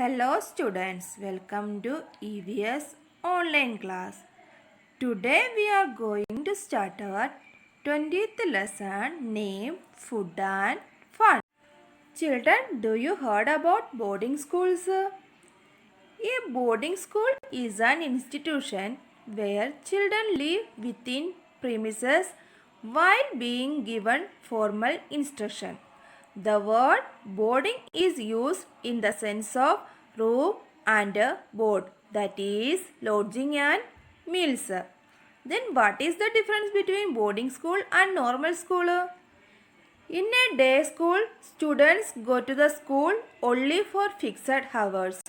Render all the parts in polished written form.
Hello students, welcome to EVS online class. Today we are going to start our 20th lesson named Food and Fun. Children, do you heard about boarding schools? A boarding school is an institution where children live within premises while being given formal instruction. The word boarding is used in the sense of room and board, that is lodging and meals. Then what is the difference between boarding school and normal school? In a day school, students go to the school only for fixed hours.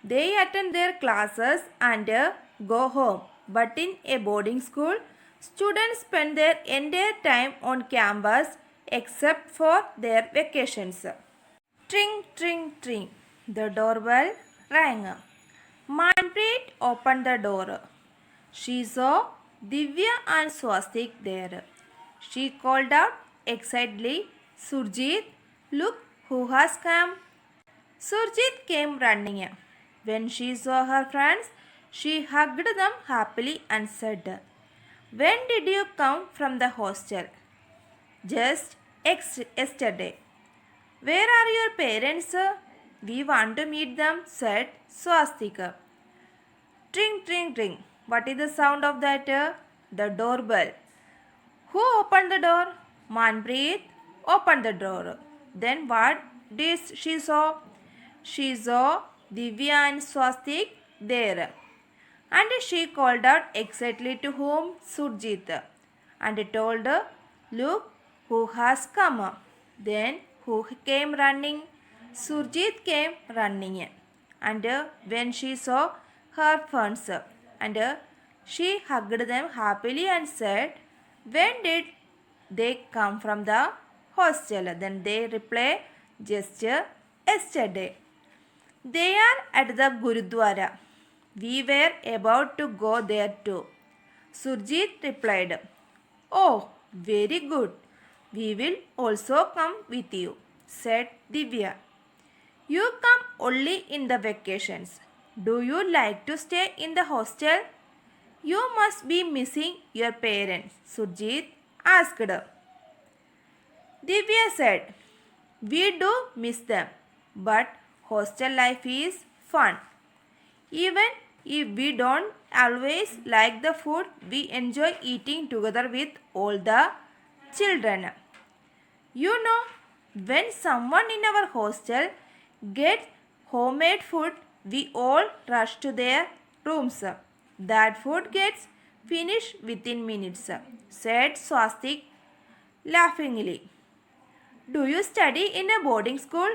They attend their classes and go home. But in a boarding school, students spend their entire time on campus except for their vacations. Tring, tring, tring. The doorbell rang. Manpreet opened the door. She saw Divya and Swastik there. She called out excitedly, Surjit, look who has come. Surjit came running. When she saw her friends, she hugged them happily and said, when did you come from the hostel? Just yesterday. Where are your parents? We want to meet them, said Swastika. Tring, tring, tring. What is the sound of that? The doorbell. Who opened the door? Manpreet opened the door. Then what did she saw? She saw Divya and Swastik there. And she called out excitedly to whom? Surjit. And told, look who has come. Then who came running? Surjit came running. And when she saw her friends, and she hugged them happily and said, when did they come from the hostel? Then they replied, just yesterday. They are at the Gurudwara. We were about to go there too. Surjit replied, oh, very good. We will also come with you, said Divya. You come only in the vacations. Do you like to stay in the hostel? You must be missing your parents, Surjit asked. Divya said, we do miss them, but hostel life is fun. Even if we don't always like the food, we enjoy eating together with all the children. You know, when someone in our hostel gets homemade food, we all rush to their rooms. That food gets finished within minutes, said Swastik laughingly. Do you study in a boarding school?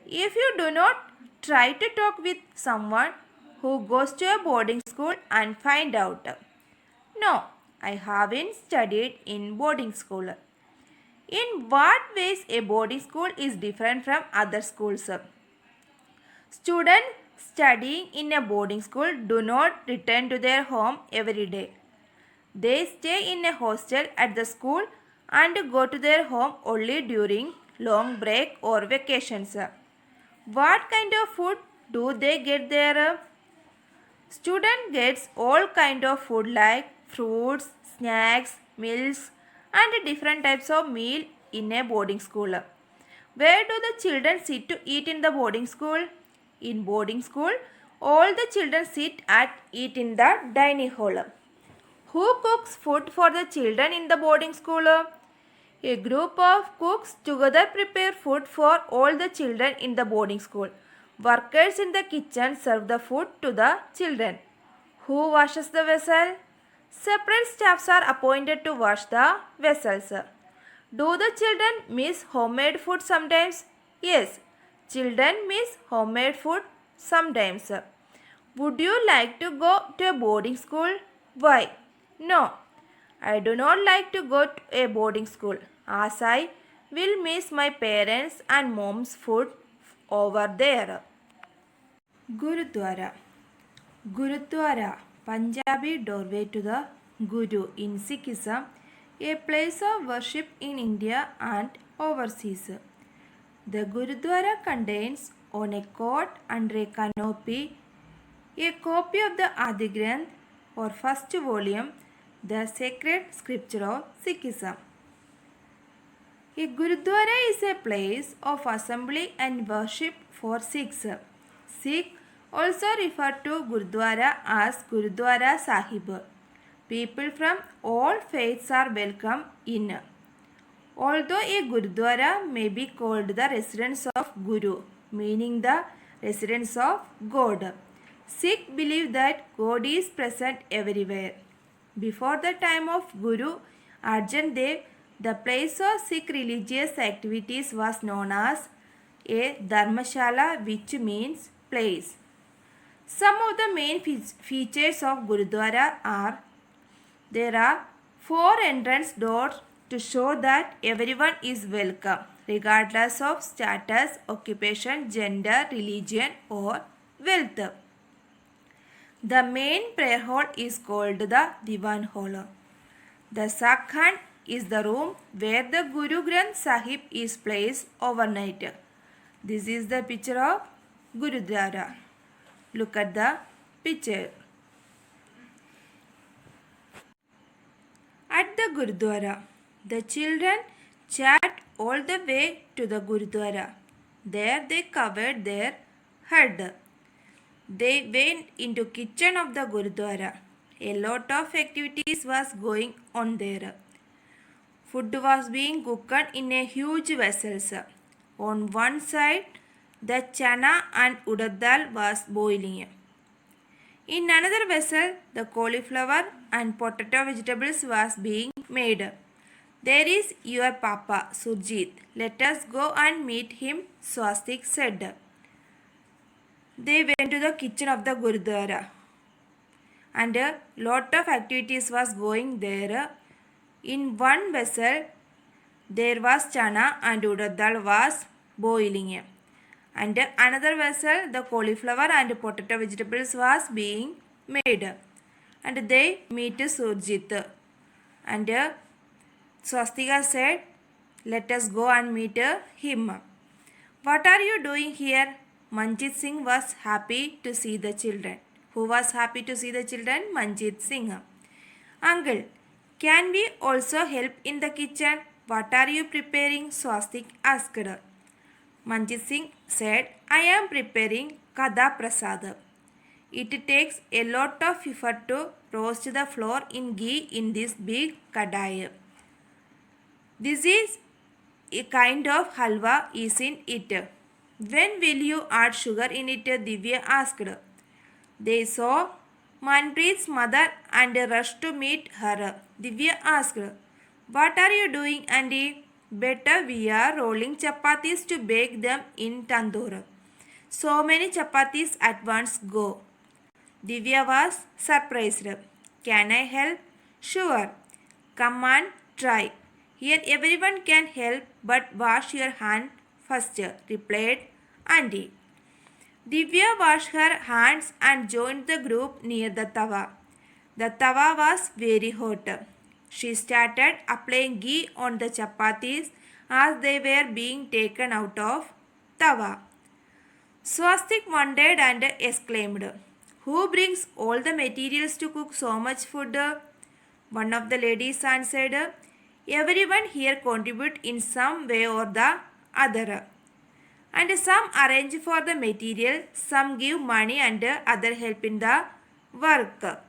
If you do not, try to talk with someone who goes to a boarding school and find out. No, I haven't studied in boarding school. In what ways a boarding school is different from other schools? Students studying in a boarding school do not return to their home every day. They stay in a hostel at the school and go to their home only during long break or vacations. What kind of food do they get there? Student gets all kind of food like fruits, snacks, meals and different types of meal in a boarding school. Where do the children sit to eat in the boarding school? In boarding school, all the children sit and eat in the dining hall. Who cooks food for the children in the boarding school? A group of cooks together prepare food for all the children in the boarding school. Workers in the kitchen serve the food to the children. Who washes the vessel? Separate staffs are appointed to wash the vessels. Do the children miss homemade food sometimes? Yes, children miss homemade food sometimes. Would you like to go to a boarding school? Why? No, I do not like to go to a boarding school as I will miss my parents and mom's food over there. Gurudwara. Gurudwara, Punjabi doorway to the Guru in Sikhism, a place of worship in India and overseas. The Gurudwara contains on a cot under a canopy, a copy of the Adi Granth or first volume, the sacred scripture of Sikhism. A Gurudwara is a place of assembly and worship for Sikhs. Sikh also refer to Gurudwara as Gurudwara Sahib. People from all faiths are welcome in. Although a Gurudwara may be called the residence of Guru, meaning the residence of God, Sikh believe that God is present everywhere. Before the time of Guru Arjan Dev, the place of Sikh religious activities was known as a Dharmashala, which means place. Some of the main features of Gurudwara are: there are 4 entrance doors to show that everyone is welcome, regardless of status, occupation, gender, religion, or wealth. The main prayer hall is called the Diwan Hall. The Sakhan is the room where the Guru Granth Sahib is placed overnight. This is the picture of Gurudwara. Look at the picture. At the Gurudwara, the children chat all the way to the Gurudwara. There they covered their head. They went into kitchen of the Gurudwara. A lot of activities was going on there. Food was being cooked in a huge vessels. On one side, the chana and urad dal was boiling. In another vessel, the cauliflower and potato vegetables was being made. There is your papa, Surjit. Let us go and meet him, Swastik said. They went to the kitchen of the Gurudwara, and a lot of activities was going there. In one vessel, there was chana and urad dal was boiling. And another vessel, the cauliflower and potato vegetables was being made. And they meet Surjit. And Swastika said, let us go and meet him. What are you doing here? Manjit Singh was happy to see the children. Who was happy to see the children? Manjit Singh. Uncle, can we also help in the kitchen? What are you preparing? Swastik asked. Manjit Singh said, I am preparing Kada Prasad. It takes a lot of effort to roast the flour in ghee in this big kadai. This is a kind of halwa, isn't it? When will you add sugar in it? Divya asked. They saw Manpreet's mother and rushed to meet her. Divya asked, what are you doing, Andy? Better, we are rolling chapatis to bake them in tandoor. So many chapatis at once go. Divya was surprised. Can I help? Sure. Come on, try. Here everyone can help, but wash your hand first, replied Andy. Divya washed her hands and joined the group near the tawa. The tawa was very hot. She started applying ghee on the chapatis as they were being taken out of tawa. Swastik wondered and exclaimed, who brings all the materials to cook so much food? One of the ladies answered, everyone here contribute in some way or the other. And some arrange for the material, some give money and other help in the work.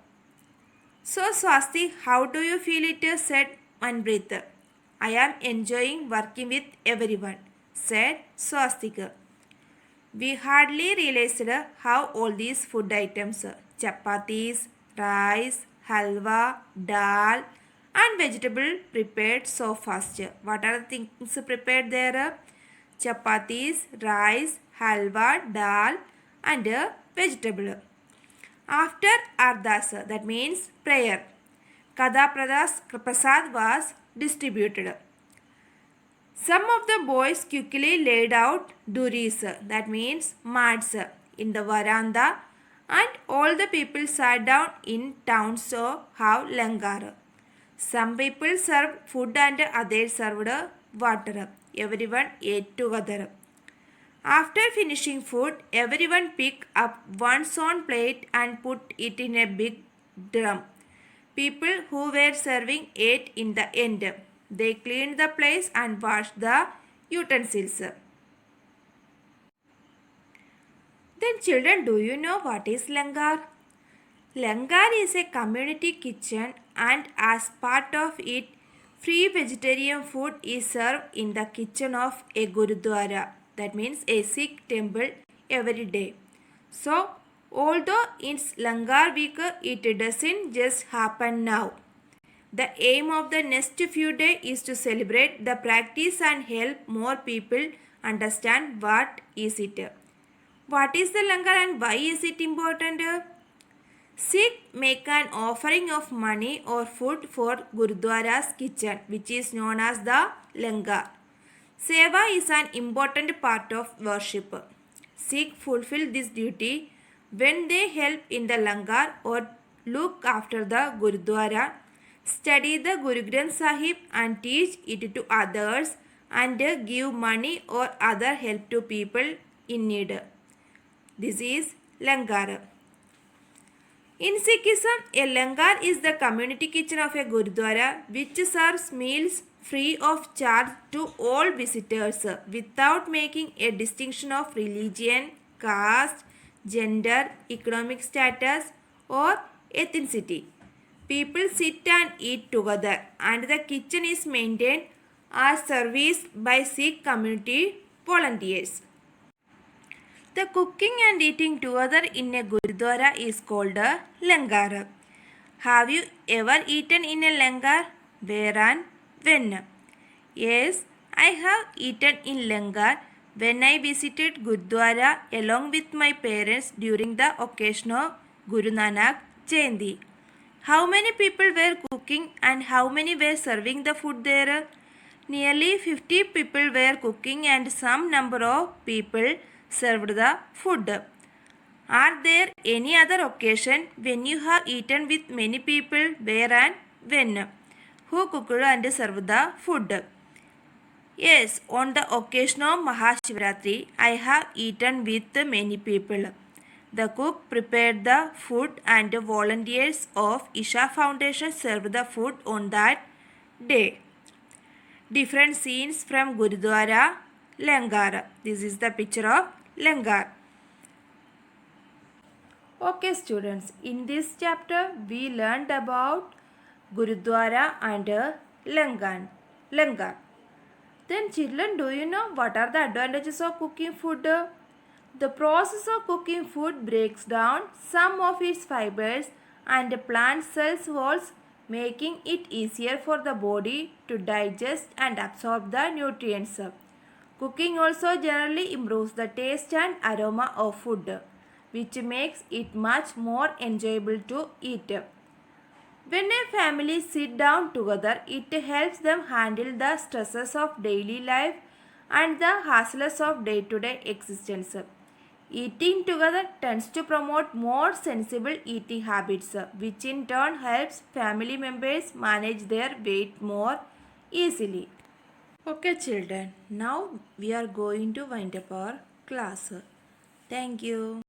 So Swasti, how do you feel it? Said Manpreet. I am enjoying working with everyone, said Swastika. We hardly realized how all these food items, chapatis, rice, halwa, dal and vegetable prepared so fast. What are the things prepared there? Chapatis, rice, halwa, dal and vegetable. After Ardas, that means prayer, Kada Prasad was distributed. Some of the boys quickly laid out duris, that means mats, in the veranda, and all the people sat down in towns to have langar. Some people served food and others served water. Everyone ate together. After finishing food, everyone pick up one's own plate and put it in a big drum. People who were serving ate in the end. They cleaned the place and washed the utensils. Then children, do you know what is langar? Langar is a community kitchen and as part of it, free vegetarian food is served in the kitchen of a Gurudwara. That means a Sikh temple every day. So, although it's Langar week, it doesn't just happen now. The aim of the next few days is to celebrate the practice and help more people understand what is it. What is the langar and why is it important? Sikh make an offering of money or food for Gurudwara's kitchen, which is known as the langar. Seva is an important part of worship. Sikh fulfill this duty when they help in the langar or look after the Gurudwara, study the Guru Granth Sahib and teach it to others and give money or other help to people in need. This is langar. In Sikhism, a langar is the community kitchen of a Gurudwara which serves meals free of charge to all visitors without making a distinction of religion, caste, gender, economic status or ethnicity. People sit and eat together and the kitchen is maintained as service by Sikh community volunteers. The cooking and eating together in a Gurudwara is called a langar. Have you ever eaten in a langar? Where and when? Yes, I have eaten in langar when I visited Gurudwara along with my parents during the occasion of Guru Nanak Jayanti. How many people were cooking and how many were serving the food there? Nearly 50 people were cooking and some number of people served the food. Are there any other occasion when you have eaten with many people? Where and when? Who cooked and served the food? Yes, on the occasion of Mahashivratri, I have eaten with many people. The cook prepared the food and the volunteers of Isha Foundation served the food on that day. Different scenes from Gurudwara, Langar. This is the picture of langar. Okay students, in this chapter we learned about Gurudwara and langar. Then children, do you know what are the advantages of cooking food? The process of cooking food breaks down some of its fibers and plant cells walls, making it easier for the body to digest and absorb the nutrients. Cooking also generally improves the taste and aroma of food, which makes it much more enjoyable to eat. When a family sit down together, it helps them handle the stresses of daily life and the hassles of day-to-day existence. Eating together tends to promote more sensible eating habits, which in turn helps family members manage their weight more easily. Okay children, now we are going to wind up our class. Thank you.